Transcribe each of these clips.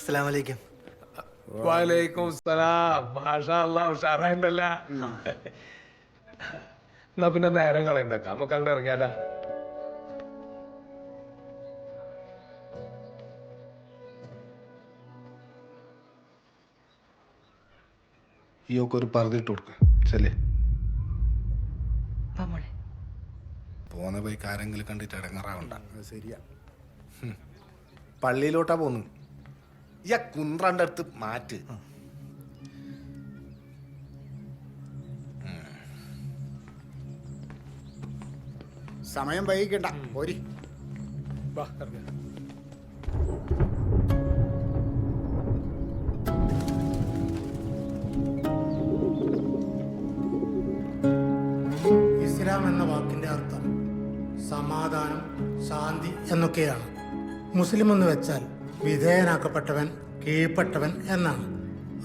അസ്സലാമലൈക്കും. വലൈക്കും സലാം. മാഷാ അല്ലാഹ്, ഉഷാറായിണ്ടല്ല. എന്നാ പിന്നെ നേരം കളയണ്ടക്ക, നമുക്ക് അങ്ങോട്ട് ഇറങ്ങിയാലാ. ഈ ഒക്കെ ഒരു പറഞ്ഞിട്ട് കൊടുക്ക ചെല്ലേ. പോന്ന പോയി ആരെങ്കിലും കണ്ടിട്ട് ഇടങ്ങാറാവണ്ട. ശരിയാ. പള്ളിയിലോട്ടാ പോന്നു. ഈ കുന്ത്രാൻ്റെ അടുത്ത് മാറ്റ്. സമയം വൈകിക്കണ്ട, പോരി. വാ, ഇറങ്ങ്. ഇസ്ലാം എന്ന വാക്കിന്റെ അർത്ഥം സമാധാനം, ശാന്തി എന്നൊക്കെയാണ്. മുസ്ലിം എന്ന് വെച്ചാൽ വിധേയനാക്കപ്പെട്ടവൻ, കീഴ്പ്പെട്ടവൻ എന്നാണ്.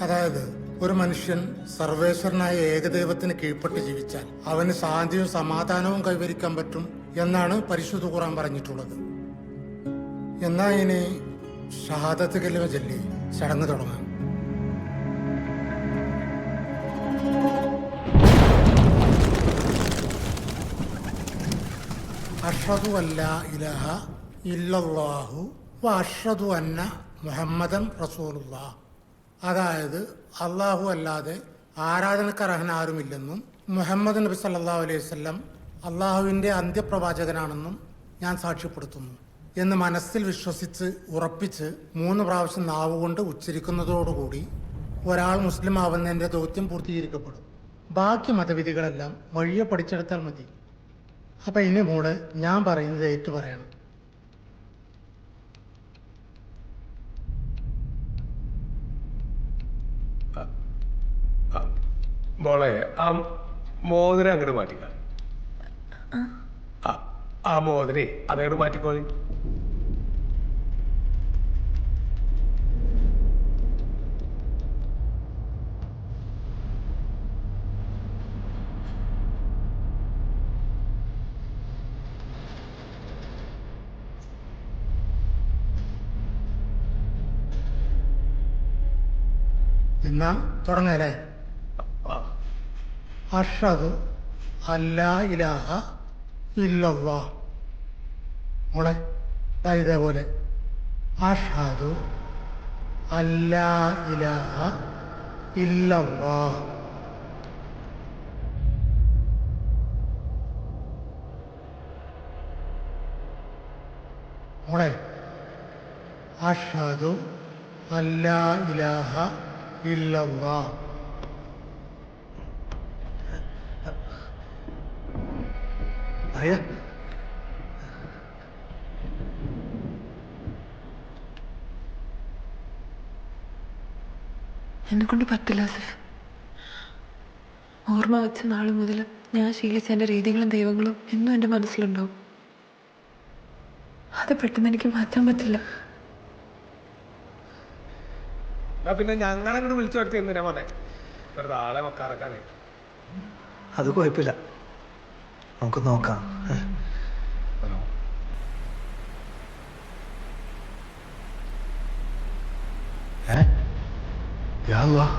അതായത് ഒരു മനുഷ്യൻ സർവേശ്വരനായ ഏകദൈവത്തിന് കീഴ്പ്പെട്ട് ജീവിച്ചാൽ അവന് ശാന്തിയും സമാധാനവും കൈവരിക്കാൻ പറ്റും എന്നാണ് പരിശുദ്ധ ഖുർആൻ പറഞ്ഞിട്ടുള്ളത്. എന്നാ ഇനി ഷഹാദത്ത് കലിമ ചൊല്ലി ചടങ്ങ് തുടങ്ങാം. അഷ്ഹദു അല്ലാ ഇലാഹ ഇല്ലല്ലാഹു വ അഷ്ഹദു അന്ന മുഹമ്മദൻ റസൂലുള്ളാഹ്. അതായത് അള്ളാഹു അല്ലാതെ ആരാധനക്കർഹനാരുമില്ലെന്നും മുഹമ്മദ് നബി സല്ലല്ലാഹു അലൈഹി വസല്ലം അള്ളാഹുവിൻ്റെ അന്ത്യപ്രവാചകനാണെന്നും ഞാൻ സാക്ഷ്യപ്പെടുത്തുന്നു എന്ന് മനസ്സിൽ വിശ്വസിച്ച് ഉറപ്പിച്ച് 3 പ്രാവശ്യം നാവുകൊണ്ട് ഉച്ചരിക്കുന്നതോടുകൂടി ഒരാൾ മുസ്ലിം ആവുന്നതിൻ്റെ ദൗത്യം പൂർത്തീകരിക്കപ്പെടും. ബാക്കി മതവിധികളെല്ലാം വഴിയെ പഠിച്ചെടുത്താൽ മതി. അപ്പം ഇനി മോള് ഞാൻ പറയുന്നത് ഏറ്റു പറയണം. മോളെ, ആ മോതിരം അങ്ങോട്ട് മാറ്റിക്ക. ആ മോതിരേ അതങ്ങോട്ട് മാറ്റിക്കോളി. എന്നാ തുടങ്ങല്ലേ. അഷ്ഹദു അല്ലാ ഇലാഹ ഇല്ലല്ലാഹ്. മോളെ ഇതേപോലെ അഷ്ഹദു അല്ലാ ഇലാഹ ഇല്ലല്ലാഹ്. മോളെ അഷ്ഹദു അല്ലാ ഇലാഹ ഇല്ലല്ലാഹ്. പറയാ എന്നെക്കൊണ്ട് പറ്റില്ല ആസിഫ്. ഓർമ്മ വെച്ച നാൾ മുതൽ ഞാൻ ശീലിച്ച എൻ്റെ രീതികളും ദൈവങ്ങളും എന്നും എൻ്റെ മനസ്സിലുണ്ടാവും. അത് പെട്ടെന്ന് എനിക്ക് മാറ്റാൻ പറ്റില്ല. എന്നാ പിന്നെ ഞങ്ങളങ്ങോട്ട് വിളിച്ചു വരുത്തി എന്തിനാ മോനെ, വെറുതെ ആളെ മക്കാറക്കാനേ. അത് കുഴപ്പമില്ല, നമുക്ക് നോക്കാം. യാ അല്ലാഹ്.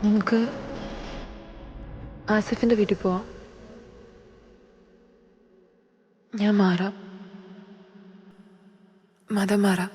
നമുക്ക് ആസിഫിൻ്റെ വീട്ടിൽ പോവാം. ഞാൻ മാറാം, മതം മാറാം.